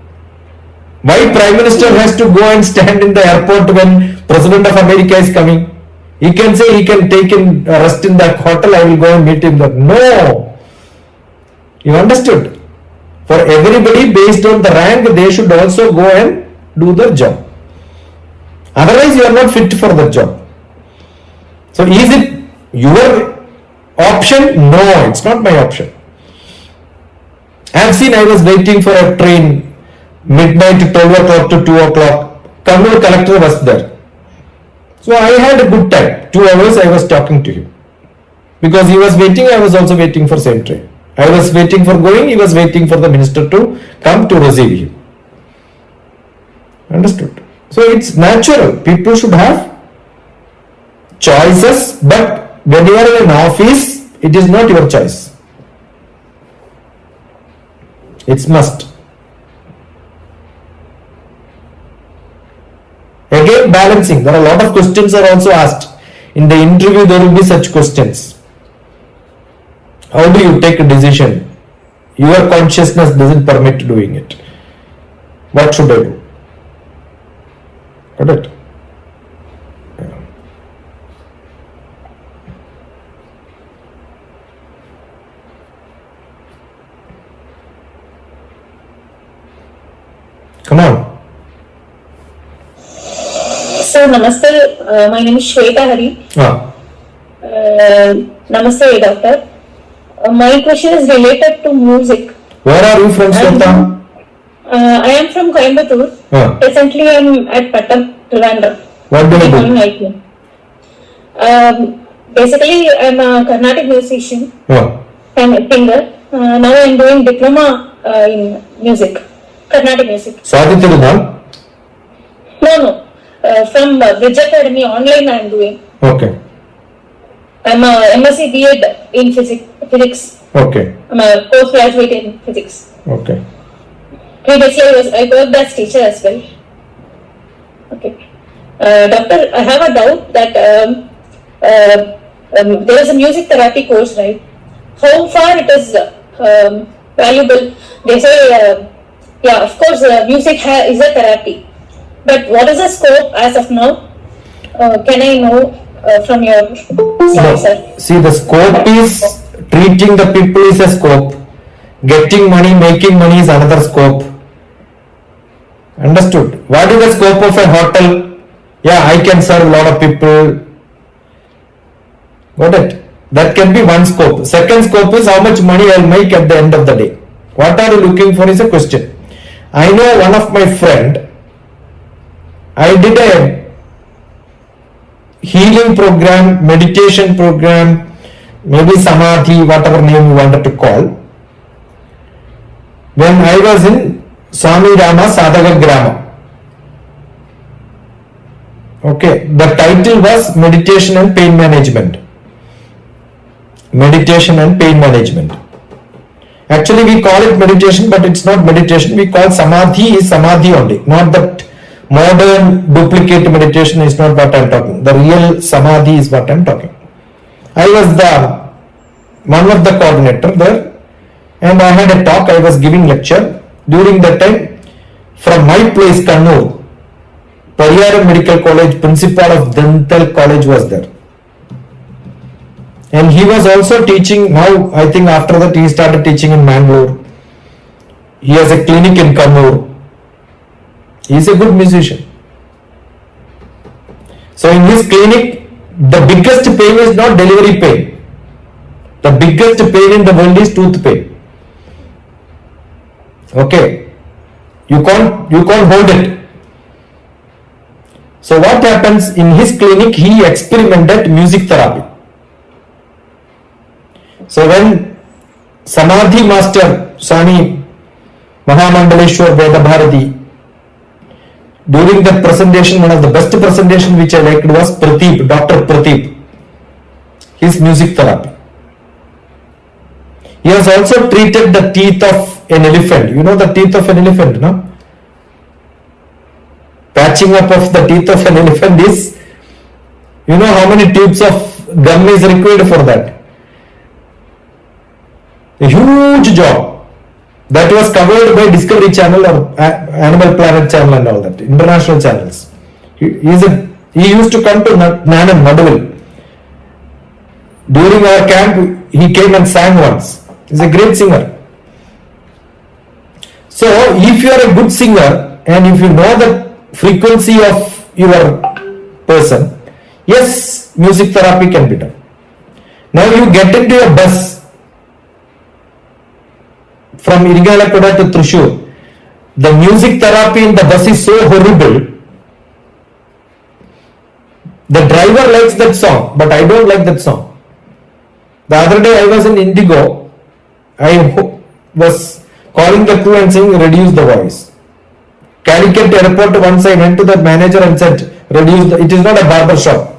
Why Prime Minister has to go and stand in the airport when President of America is coming? He can say he can take in rest in that hotel, I will go and meet him there. No. You understood? For everybody, based on the rank, they should also go and do their job. Otherwise, you are not fit for the job. So is it your option? No, it's not my option. I have seen, I was waiting for a train midnight 12 o'clock to 2 o'clock. Kannur collector was there. So I had a good time. 2 hours I was talking to him. Because he was waiting, I was also waiting for same train. I was waiting for going, he was waiting for the minister to come to receive him. Understood? So it's natural. People should have choices, but when you are in an office, it is not your choice. It's must. Again, balancing. There are a lot of questions are also asked. In the interview, there will be such questions. How do you take a decision? Your consciousness doesn't permit doing it. What should I do? Got it? Come on. Sir, namaste. My name is Shweta Hari. Namaste, doctor. My question is related to music. Where are you from, Shweta? I am from Coimbatore. Presently, I am at Pattam, Trivandrum. What do you do? Basically, I am a Carnatic musician. Singer. Now I am doing diploma in music, Carnatic music. Sadhittirudha? No. From Bridge Academy online I am doing. Okay. I am a MSc B.Ed in physics. Okay. I am a postgraduate in physics. Okay. Previously I worked as teacher as well. Okay. Doctor, I have a doubt that there is a music therapy course, right? How far it is valuable? They say, yeah, of course, music is a therapy. But what is the scope as of now? Can I know from your side, sir? See, the scope is treating the people is a scope. Getting money, making money is another scope. Understood? What is the scope of a hotel? Yeah, I can serve a lot of people. Got it? That can be one scope. Second scope is how much money I will make at the end of the day. What are you looking for is a question. I know one of my friend, I did a healing program, meditation program, maybe samadhi, whatever name you wanted to call. When I was in Swami Rama Sadhaka Grama. Okay, the title was Meditation and Pain Management. Meditation and Pain Management. Actually, we call it meditation, but it's not meditation. We call samadhi is samadhi only, not that modern duplicate meditation is not what I am talking. The real samadhi is what I am talking. I was one of the coordinator there, and I had a talk. I was giving lecture during that time. From my place, Kannur, Pariyaram Medical College, principal of Dental College was there. And he was also teaching. Now, I think after that he started teaching in Mangalore. He has a clinic in Kannur. He is a good musician. So in his clinic, the biggest pain is not delivery pain. The biggest pain in the world is tooth pain. Okay. You can't hold it. So what happens in his clinic, he experimented music therapy. So when Samadhi Master Swami Mahamandaleshwar Veda Bharati, during that presentation, one of the best presentation which I liked was Pradeep, Dr. Pradeep, his music therapy. He has also treated the teeth of an elephant. You know the teeth of an elephant, no? Patching up of the teeth of an elephant is, you know how many tubes of gum is required for that? A huge job. That was covered by Discovery Channel or Animal Planet Channel and all that, international channels. He used to come to Nanam, Madhuvil. During our camp, he came and sang once. He's a great singer. So, if you are a good singer and if you know the frequency of your person, yes, music therapy can be done. Now you get into a bus from Irigalakuda to Thrissur. The music therapy in the bus is so horrible. The driver likes that song, but I don't like that song. The other day I was in Indigo. I was calling the crew and saying, reduce the voice. Calicut airport, once I went to the manager and said, it is not a barber shop.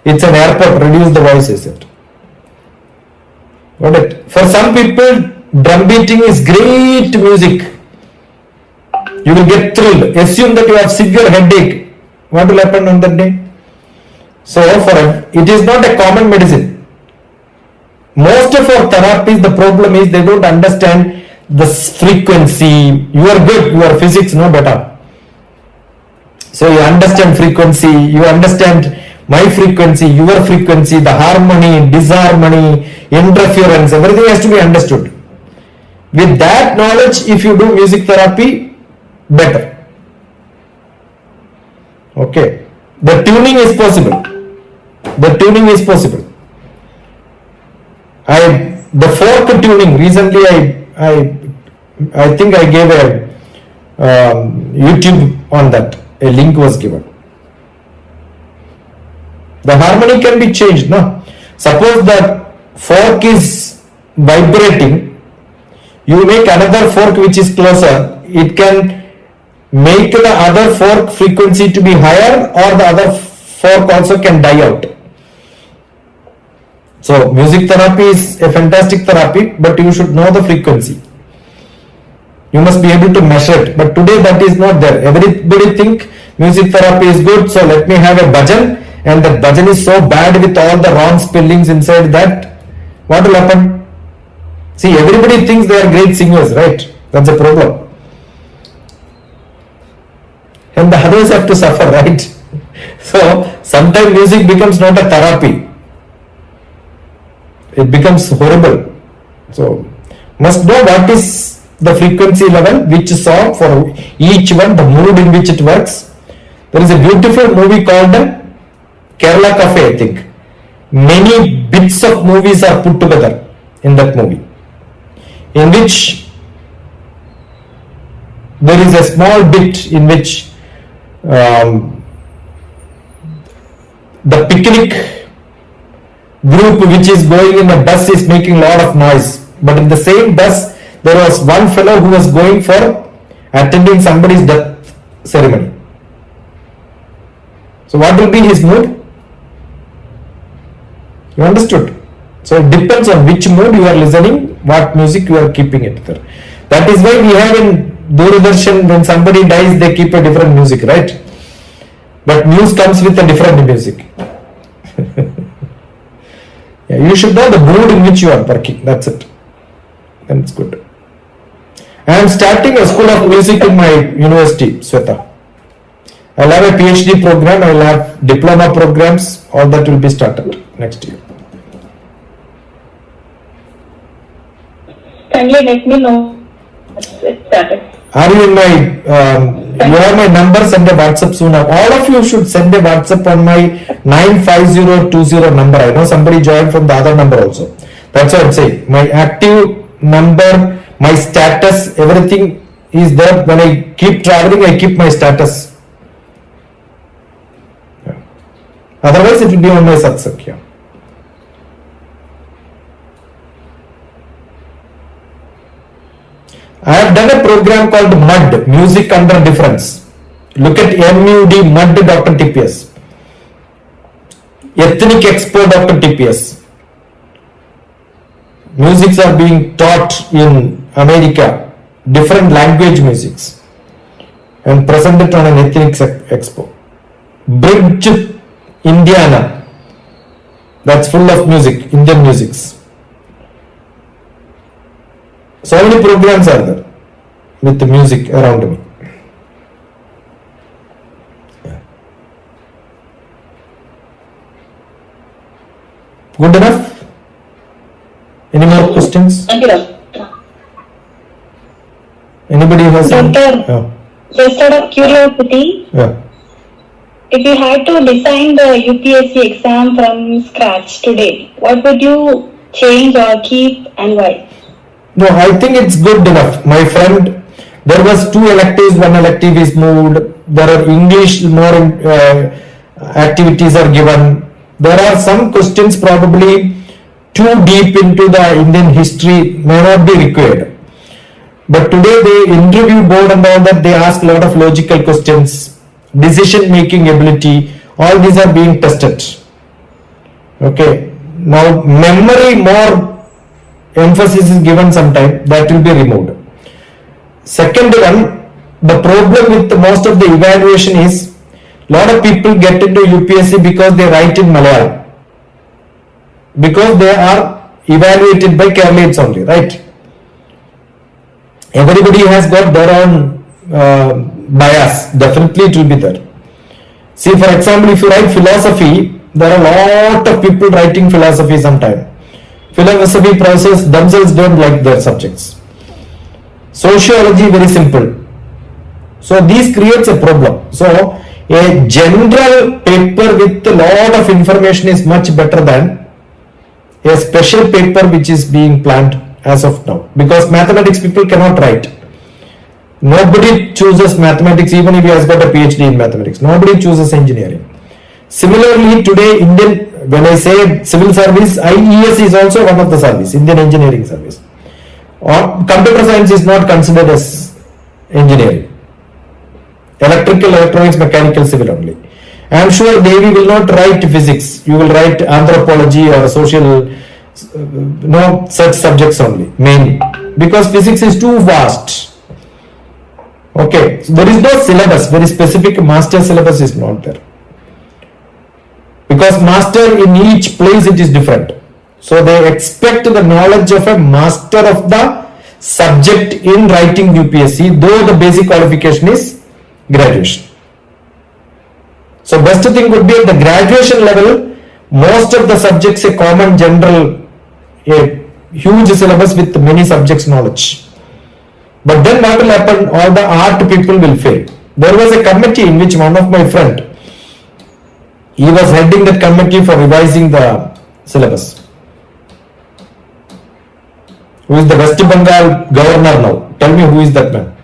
It's an airport, reduce the voice, I said. Got it? For some people, drum beating is great music. You will get thrilled. Assume that you have severe headache. What will happen on that day? So, it is not a common medicine. Most of our therapies, the problem is they don't understand the frequency. You are good, your physics know better. So you understand frequency, you understand my frequency, your frequency, the harmony, disharmony, interference, everything has to be understood. With that knowledge, if you do music therapy, better. Okay. The tuning is possible. The tuning is possible. The fork tuning, recently I think I gave a YouTube on that. A link was given. The harmony can be changed, no? Suppose the fork is vibrating, you make another fork which is closer, it can make the other fork frequency to be higher, or the other fork also can die out. So music therapy is a fantastic therapy, but you should know the frequency. You must be able to measure it. But today that is not there. Everybody think music therapy is good, so let me have a bhajan, and that bhajan is so bad with all the wrong spellings inside that. What will happen? See, everybody thinks they are great singers, right? That's a problem. And the others have to suffer, right? So sometimes music becomes not a therapy. It becomes horrible. So must know what is the frequency level, which song for each one, the mood in which it works. There is a beautiful movie called Kerala Cafe, I think. Many bits of movies are put together in that movie, in which there is a small bit in which the picnic group which is going in a bus is making a lot of noise, but in the same bus there was one fellow who was going for attending somebody's death ceremony. So what will be his mood? You understood? So it depends on which mood you are listening, what music you are keeping it there. That is why we have in Doordarshan, when somebody dies, they keep a different music, right? But news comes with a different music. Yeah, you should know the mood in which you are working. That's it. And it's good. I am starting a school of music in my university, Sweta. I'll have a PhD program, I'll have diploma programs, all that will be started next year. Kindly let me know. It's started. Are you in my, you have my number, send a WhatsApp soon. All of you should send a WhatsApp on my 95020 number. I know somebody joined from the other number also. That's what I'm saying. My active number, my status, everything is there. When I keep traveling, I keep my status. Yeah. Otherwise, it will be on my Sathsang. Yeah. I have done a program called MUD, Music Under Difference. Look at MUD, MUD DrTPS. Ethnic Expo DrTPS. Musics are being taught in America, different language musics, and presented on an Ethnic Expo. Bridge, Indiana. That's full of music, Indian musics. So many programs are there with the music around me. Good enough? Any more questions? Thank you, Doctor. Anybody has Doctor, just out of curiosity, if you had to design the UPSC exam from scratch today, what would you change or keep and why? No, I think it's good enough. My friend, there was 2 electives, 1 elective is moved. There are English more activities are given. There are some questions probably too deep into the Indian history may not be required. But today the interview board and all that, they ask a lot of logical questions, decision making ability, all these are being tested. Okay, now memory more emphasis is given sometime, that will be removed. Second one, the problem with most of the evaluation is lot of people get into UPSC because they write in Malayalam, because they are evaluated by Keralates only, right? Everybody has got their own bias, definitely it will be there. See, for example, if you write philosophy, there are a lot of people writing philosophy sometime. Philosophy professors themselves don't like their subjects. Sociology, very simple. So this creates a problem. So a general paper with a lot of information is much better than a special paper which is being planned as of now, because mathematics people cannot write. Nobody chooses mathematics, even if he has got a PhD in mathematics. Nobody chooses engineering. Similarly, today Indian, when I say civil service, IES is also one of the service, Indian engineering service. Or computer science is not considered as engineering. Electrical, electronics, mechanical, civil only. I am sure Devi will not write physics. You will write anthropology or social, no such subjects only, mainly. Because physics is too vast. Okay, so there is no syllabus, very specific master syllabus is not there. Because master in each place it is different. So they expect the knowledge of a master of the subject in writing UPSC, though the basic qualification is graduation. So best thing would be at the graduation level, most of the subjects a common general, a huge syllabus with many subjects knowledge. But then what will happen? All the art people will fail. There was a committee in which one of my friend, he was heading that committee for revising the syllabus. Who is the West Bengal governor now? Tell me who is that man?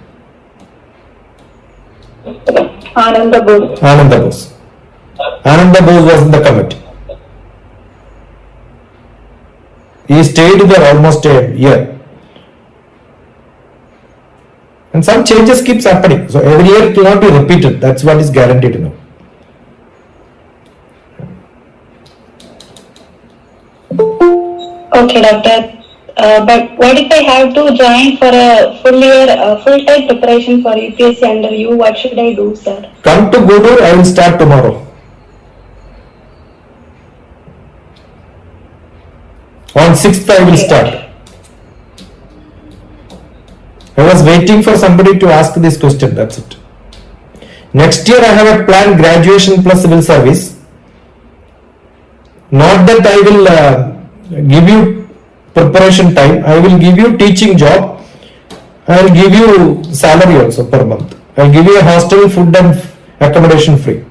Ananda Bose. Ananda Bose. Ananda Bose was in the committee. He stayed there almost a year. And some changes keeps happening. So every year it will not be repeated. That's what is guaranteed now. Okay, doctor. But what if I have to join for a full year, full-time preparation for UPSC under you? What should I do, sir? Come to Gudur, I will start tomorrow. On 6th I will start. I was waiting for somebody to ask this question, that's it. Next year I have a plan, graduation plus civil service. Not that I will give you preparation time, I will give you teaching job. I will give you salary also per month. I will give you a hostel, food and accommodation free.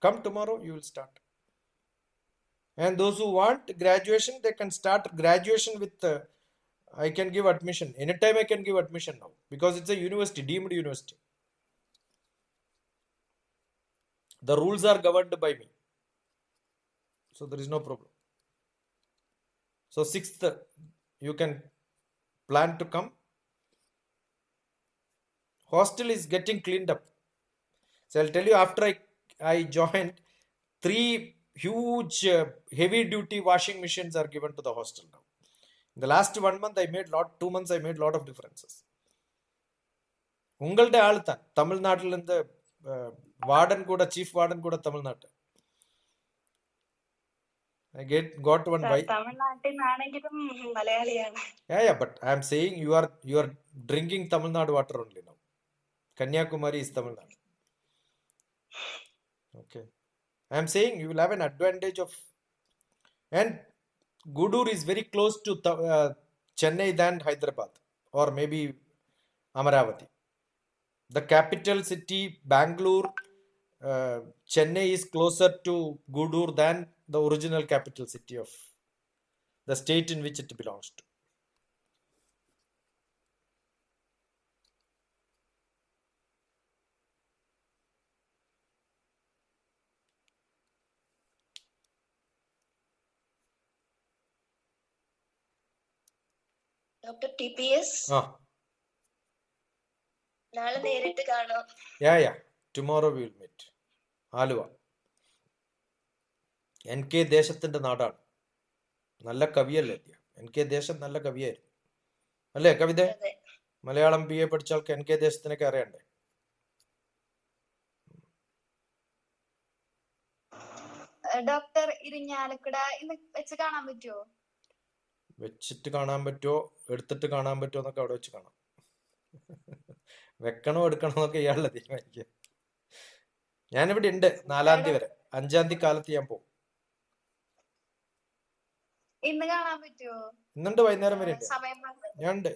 Come tomorrow, you will start. And those who want graduation, they can start graduation with I can give admission anytime. I can give admission now because it's a university, deemed university. The rules are governed by me, so there is no problem. So 6th, you can plan to come. Hostel is getting cleaned up. So I'll tell you, after I joined, 3 huge heavy duty washing machines are given to the hostel now. In the last 1 month, 2 months, I made lot of differences. உங்கள்ட ஆள் தான் தமிழ்நாட்டில் இருந்து warden கூட chief warden கூட தமிழ்நாட்டு. I got one wife. തമിഴ്നാട്ടിലാണെങ്കിലും മലയാളിയാണ്. Yeah, but I am saying you are drinking Tamil Nadu water only now. Kanyakumari is Tamil Nadu. Okay. I am saying you will have an advantage of, and Gudur is very close to Chennai than Hyderabad or maybe Amaravati. The capital city, Bangalore, Chennai is closer to Gudur than the original capital city of the state in which it belongs to. Dr. TPS. നാളെ നേരിട്ട് കാണാം. Yeah. Tomorrow we will meet. Aluva. NK ദേശത്തിന്റെ നാടാണ്. നല്ല കവിയല്ലേ? NK ദേശം നല്ല കവിയായിരുന്നു അല്ലേ കവിത? Malayalam BA പഠിച്ച ആൾക്ക് NK ദേശത്തിനൊക്കെ അറിയണ്ടേ? ഡോക്ടർ ഇരിഞ്ഞാലക്കുട ഇന്ന് വെച്ച് കാണാൻ പറ്റുമോ? വെച്ചിട്ട് കാണാൻ പറ്റുമോ, എടുത്തിട്ട് കാണാൻ പറ്റുമോ എന്നൊക്കെ അവിടെ വെച്ച് കാണാം. വെക്കണോ എടുക്കണോ എന്നൊക്കെ ഇയാളെ തീരുമാനിക്കുക. ഞാനിവിടെ ഉണ്ട് 4-ാം തീയതി വരെ. 5-ാം തീയതി കാലത്ത് ഞാൻ പോകും. ഇന്ന് കാണാൻ പറ്റുമോ? ഇന്നുണ്ട്, വൈകുന്നേരം വരെ ഉണ്ട്. ഞാൻ ഉണ്ട്.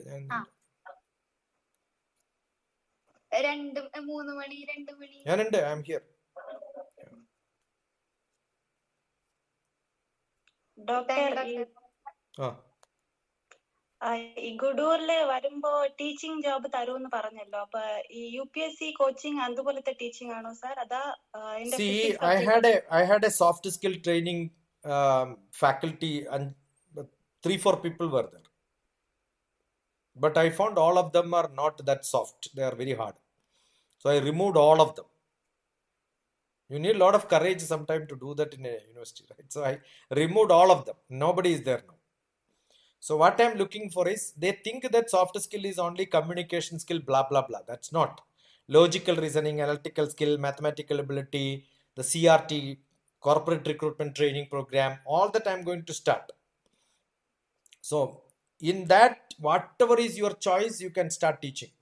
3 മണി 2 മണി ഞാനുണ്ട്. I am here. ഡോക്ടർ ഈ ഗുഡൂരില് വരുമ്പോ ടീച്ചിങ് ജോബ് തരുമെന്ന് പറഞ്ഞല്ലോ. അപ്പൊ ഈ UPSC കോച്ചിങ് അതുപോലത്തെ ടീച്ചിങ് ആണോ സാർ? അതാ I had a soft skill training faculty and 3-4 people were there, but I found all of them are not that soft. They are very hard, so I removed all of them. You need a lot of courage sometime to do that in a university, right? So I removed all of them. Nobody is there now. So what I'm looking for is, they think that soft skill is only communication skill, blah blah blah. That's not. Logical reasoning, analytical skill, mathematical ability, the CRT, corporate recruitment training program, all that I'm going to start. So in that, whatever is your choice, you can start teaching.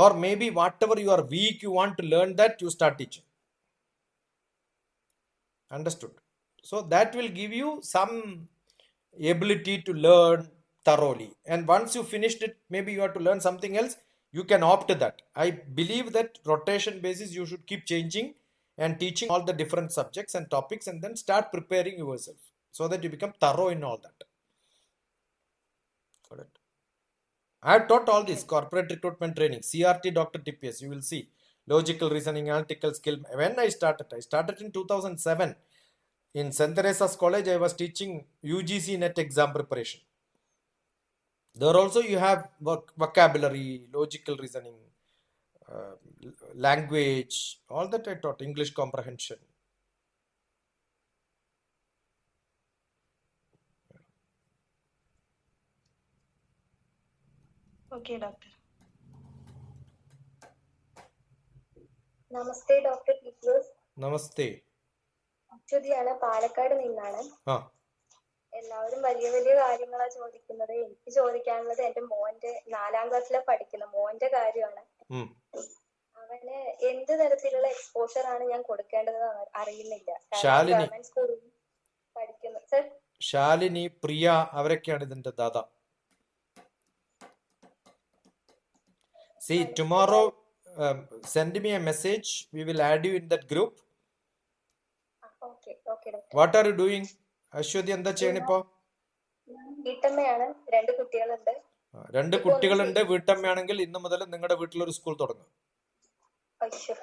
Or maybe whatever you are weak, you want to learn that, you start teaching. Understood? So that will give you some ability to learn thoroughly. And once you finished it, maybe you have to learn something else, you can opt that. I believe that rotation basis you should keep changing and teaching all the different subjects and topics, and then start preparing yourself so that you become thorough in all that. Got it? I have taught all this corporate recruitment training, CRT, DrTPS. You will see logical reasoning, analytical skill. When I started in 2007 in St. Teresa's College. I was teaching UGC net exam preparation. There also you have vocabulary, logical reasoning, language, all that I taught, English comprehension. Okay, doctor. Namaste doctor TPS. നമസ്തേ. അച്യുതിയാണ്, പാലക്കാട് നിന്നാണ്. എല്ലാവരും വലിയ വലിയ കാര്യങ്ങളാണ് ചോദിക്കുന്നത്. എനിക്ക് ചോദിക്കാനുള്ളത് എന്റെ മോന്റെ 4-ാം ക്ലാസ്സിലെ പഠിക്കുന്ന മോന്റെ കാര്യമാണ്. അവന് എന്ത് തരത്തിലുള്ള എക്സ്പോഷർ ആണ് ഞാൻ കൊടുക്കേണ്ടത് അറിയുന്നില്ല. ഗവൺമെന്റ് സ്കൂളിൽ പഠിക്കുന്നു. സർ, ശാലിനി, പ്രിയ അവരൊക്കെയാണ് ഇതിന്റെ ദാദ. See, tomorrow send me a message. We will add you in that group. Okay, doctor. What are you doing? Ashwati എന്താ ചെയ്യണിപ്പോ? വീട്ടമ്മയാണ്, 2 കുട്ടികളുണ്ട്. 2 കുട്ടികളുണ്ട്, വീട്ടമ്മയാണെങ്കിൽ ഇന്നു മുതൽ നിങ്ങളുടെ വീട്ടിലൊരു സ്കൂൾ തുടങ്ങും. അയ്യോ,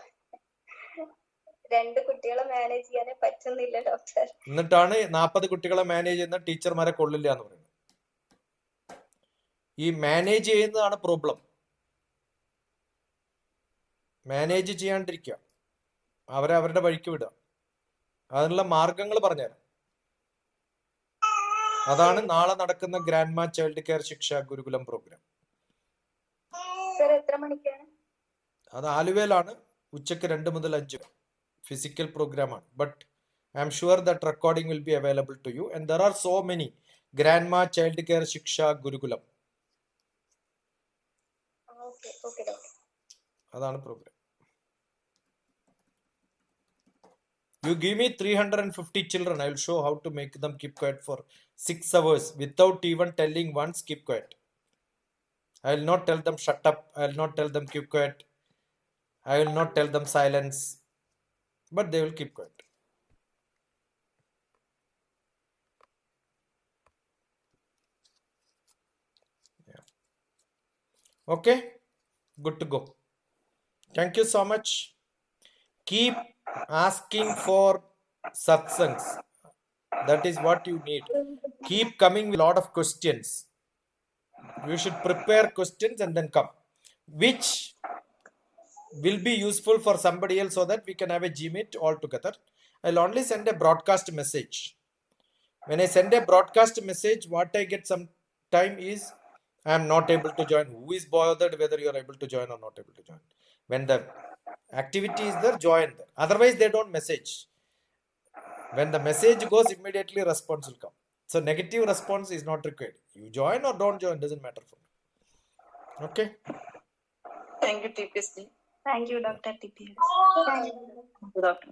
2 കുട്ടികളെ മാനേജ് ചെയ്യാനേ പറ്റുന്നില്ല ഡോക്ടർ. എന്നിട്ടാണ് 40 കുട്ടികളെ മാനേജ് ചെയ്യുന്ന ടീച്ചർമാരെ കൊള്ളില്ല എന്ന് പറയുന്നത്. ഈ മാനേജ് ചെയ്യുന്നതാണ് പ്രോബ്ലം. മാനേജ് ചെയ്യാണ്ടിരിക്കുക, അവരെ അവരുടെ വഴിക്ക് വിടുക. അതിനുള്ള മാർഗങ്ങൾ പറഞ്ഞുതരാം. അതാണ് നാളെ നടക്കുന്ന ഗ്രാൻഡ് മാ ചൈൽഡ് കെയർ ശിക്ഷ ഗുരുകുലം പ്രോഗ്രാം. എത്ര മണിക്കാണ്? അത് ആലുവയിലാണ്. ഉച്ചയ്ക്ക് 2 മുതൽ 5 വരെ ഫിസിക്കൽ പ്രോഗ്രാം ആണ്. But I am sure that recording will be available to you. And there are so many grandma child care ശിക്ഷ ഗുരുകുലം. അതാണ് program. You give me 350 children, I will show how to make them keep quiet for 6 hours without even telling once keep quiet. I will not tell them shut up. I will not tell them keep quiet. I will not tell them silence. But they will keep quiet. Yeah. Okay. Good to go. Thank you so much. Keep asking for satsangs. That is what you need. Keep coming with a lot of questions. You should prepare questions and then come, which will be useful for somebody else so that we can have a Gmeet all together. I'll only send a broadcast message. When I send a broadcast message, what I get some time is I am not able to join. Who is bothered whether you are able to join or not able to join? When the activity is there, join there. Otherwise, they don't message. When the message goes, immediately response will come. So negative response is not required. You join or don't join, doesn't matter for me. Okay. Thank you, TPS. Thank you, Dr. TPS. Thank you, doctor.